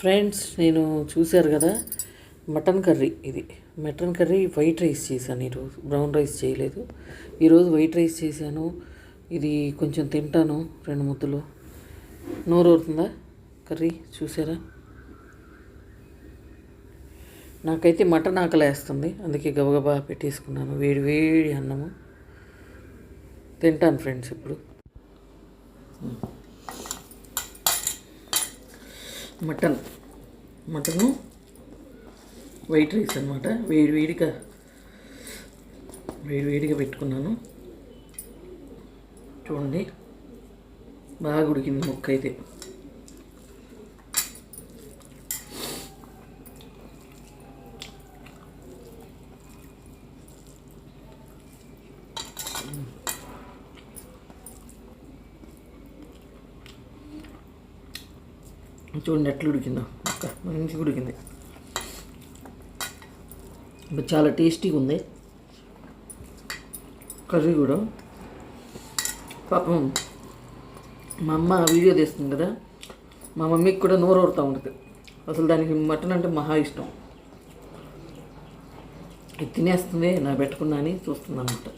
Friends, నేను చూశారు కదా మటన్ కర్రీ. ఇది మటన్ కర్రీ వైట్ రైస్ చేశాను ఈరోజు. బ్రౌన్ రైస్ చేయలేదు. ఈరోజు వైట్ రైస్ చేశాను. ఇది కొంచెం తింటాను, 2 ముద్దలు. నోరు ఊరుతుందా కర్రీ? చూసారా? నాకైతే మటన్ ఆకలేస్తుంది, అందుకే గబగబా పెట్టేసుకున్నాను. వేడి వేడి అన్నము తింటాను ఫ్రెండ్స్. ఇప్పుడు మటను వైట్ రైస్ అనమాట. వేడివేడిగా పెట్టుకున్నాను. చూడండి, బాగా ఉడికింది ముక్క అయితే. చూడండి ఎట్లా ఉడికిందో, ముక్క మంచిగా ఉడికింది. చాలా టేస్టీగా ఉంది కర్రీ కూడా. పాపం మా అమ్మ వీడియో తీస్తుంది కదా, మా మమ్మీకి కూడా నోరు ఊరుతూ ఉంటుంది. అసలు దానికి మటన్ అంటే మహా ఇష్టం. ఇది తినేస్తుంది, నా పెట్టుకున్నా అని చూస్తుంది అన్నమాట.